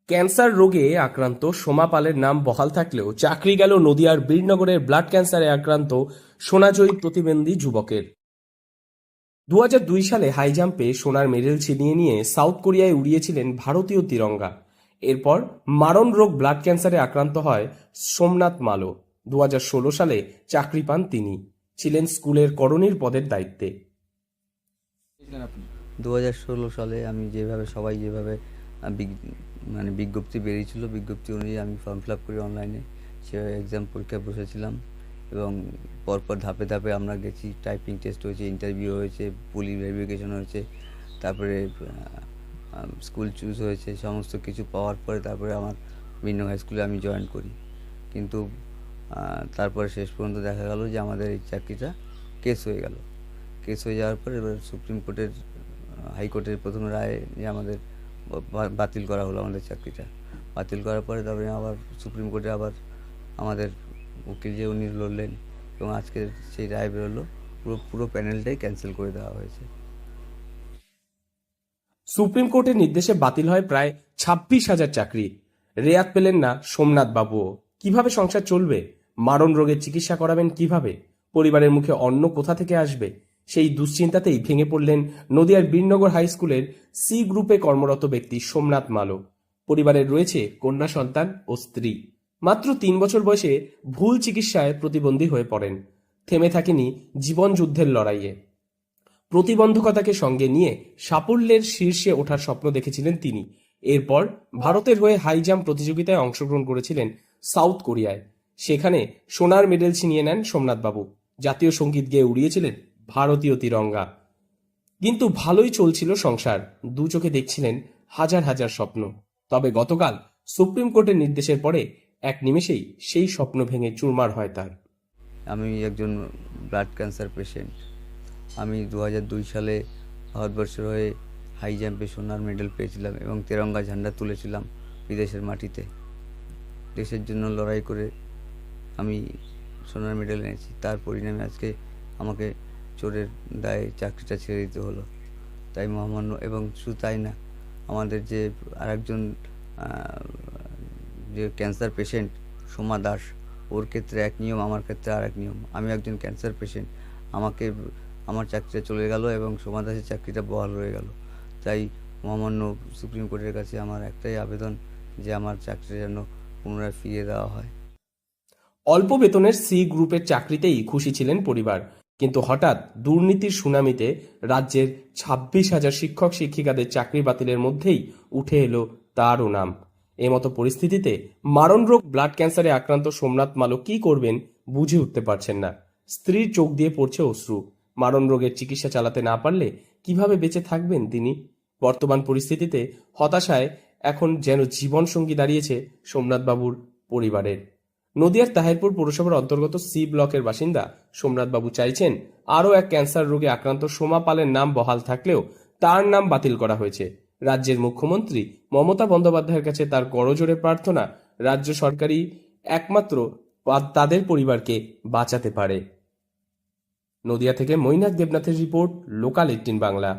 Cancer রোগে আক্রান্ত সোমা পালের নাম বহাল থাকলেও চাকরি গেল নদিয়ার বীরনগরের ব্লাড ক্যান্সারে আক্রান্ত সোনাজয়ী প্রতিবন্ধী যুবকের। 2002 সালে হাই জাম্পে সোনার মেডেল ছিনিয়ে নিয়ে সাউথ কোরিয়ায় উড়িয়েছিলেন ভারতীয় তিরঙ্গা। এরপর মারণ রোগ ব্লাড ক্যান্সারে আক্রান্ত হয় সোমনাথ মালো। 2016 সালে চাকরি পান তিনি। ছিলেন স্কুলের করণীর পদের দায়িত্বে। 2016 সালে আমি সবাই যেভাবে বিজ্ঞপ্তি বেরিয়েছিল, বিজ্ঞপ্তি অনুযায়ী আমি ফর্ম ফিল আপ করি অনলাইনে। সে এক্সাম পরীক্ষায় বসেছিলাম এবং পরপর ধাপে ধাপে আমরা গেছি। টাইপিং টেস্ট হয়েছে, ইন্টারভিউ হয়েছে, পুলিশ ভেরিফিকেশন হয়েছে, তারপরে স্কুল চুজ হয়েছে। সমস্ত কিছু পাওয়ার পরে তারপরে আমার বিভিন্ন হাই স্কুলে আমি জয়েন করি। কিন্তু তারপরে শেষ পর্যন্ত দেখা গেল যে আমাদের এই চাকরিটা কেস হয়ে গেল। কেস হয়ে যাওয়ার পর এবার সুপ্রিম কোর্টের হাইকোর্টের প্রথম রায় যে আমাদের বাতিল করা হলো আমাদের চাকরিটা। বাতিল করার পরে তারপরে আবার সুপ্রিম কোর্টে আবার আমাদের উকিল যে উনি লড়লেন এবং আজকে সেই রায় বেরোলো, পুরো প্যানেলটাই ক্যান্সেল করে দেওয়া হয়েছে। সুপ্রিম কোর্টের নির্দেশে বাতিল হয় প্রায় 26,000 চাকরি। রেয়াত পেলেন না সোমনাথ বাবুও। কিভাবে সংসার চলবে? মারণ রোগের চিকিৎসা করাবেন কিভাবে? পরিবারের মুখে অন্ন কোথা থেকে আসবে? সেই দুশ্চিন্তাতেই ভেঙে পড়লেন নদিয়ার বীরনগর হাই স্কুলের সি গ্রুপে কর্মরত ব্যক্তি সোমনাথ মালো। পরিবারের রয়েছে কন্যা সন্তান ও স্ত্রী। মাত্র 3 বছর বয়সে ভুল চিকিৎসায় প্রতিবন্ধী হয়ে পড়েন। থেমে থাকেনি জীবন যুদ্ধের লড়াইয়ে। প্রতিবন্ধকতাকে সঙ্গে নিয়ে সাফল্যের শীর্ষে ওঠার স্বপ্ন দেখেছিলেন তিনি। এরপর ভারতের হয়ে হাই জাম্প প্রতিযোগিতায় অংশগ্রহণ করেছিলেন সাউথ কোরিয়ায়। সেখানে সোনার মেডেল ছিনিয়ে নেন সোমনাথ বাবু। জাতীয় সঙ্গীত গেয়ে উড়িয়েছিলেন ভারতীয় তিরঙ্গা। কিন্তু ভালোই চলছিল সংসার। দু চোখে দেখছিলেন হাজার হাজার স্বপ্ন। তবে গতকাল সুপ্রিম কোর্টের নির্দেশের পরে এক নিমেষেই সেই স্বপ্ন ভেঙে চুরমার হয় তার। আমি একজন ব্লাড ক্যান্সার পেশেন্ট। আমি 2002 সালে ভারতবর্ষের হয়ে হাই জাম্পে সোনার মেডেল পেয়েছিলাম এবং তেরঙ্গা ঝান্ডা তুলেছিলাম বিদেশের মাটিতে। দেশের জন্য লড়াই করে আমি সোনার মেডেল এনেছি। তার পরিণামে আজকে আমাকে চোরের দায়ে চাকরিটা ছেড়ে দিতে হলো। তাই মহামান্য, এবং শুধু তাই না, আমাদের যে আরেকজন যে ক্যান্সার পেশেন্ট সোমা দাস, ওর ক্ষেত্রে এক নিয়ম, আমার ক্ষেত্রে আর এক নিয়ম। আমি একজন ক্যান্সার পেশেন্ট, আমার চাকরিটা চলে গেল এবং সোমা দাসের চাকরিটা বহাল রয়ে গেল। তাই মহামান্য সুপ্রিম কোর্টের কাছে আমার একটাই আবেদন যে আমার চাকরিটা যেন পুনরায় ফিরিয়ে দেওয়া হয়। অল্প বেতনের সি গ্রুপের চাকরিতেই খুশি ছিলেন পরিবার। কিন্তু হঠাৎ দুর্নীতির সুনামিতে রাজ্যের 26,000 শিক্ষক শিক্ষিকাদের চাকরি বাতিলের মধ্যেই উঠে এলো তারও নাম। এমতো পরিস্থিতিতে মারণ রোগ ব্লাড ক্যান্সারে আক্রান্ত সোমনাথ মালো কি করবেন বুঝে উঠতে পারছেন না। স্ত্রীর চোখ দিয়ে পড়ছে অশ্রু। মারণ রোগের চিকিৎসা চালাতে না পারলে কিভাবে বেঁচে থাকবেন তিনি? বর্তমান পরিস্থিতিতে হতাশায় এখন যেন জীবনসঙ্গী দাঁড়িয়েছে সোমনাথ বাবুর পরিবারের। নদিয়ার তাহিরপুর পৌরসভার অন্তর্গত সি ব্লকের বাসিন্দা সোমনাথ বাবু চাইছেন আরও এক ক্যান্সার রোগে আক্রান্ত সোমা পালের নাম বহাল থাকলেও তার নাম বাতিল করা হয়েছে। রাজ্যের মুখ্যমন্ত্রী মমতা বন্দ্যোপাধ্যায়ের কাছে তার করজোড়ে প্রার্থনা, রাজ্য সরকারই একমাত্র তাদের পরিবারকে বাঁচাতে পারে। নদিয়া থেকে মৈনাক দেবনাথের রিপোর্ট, লোকাল 18 বাংলা।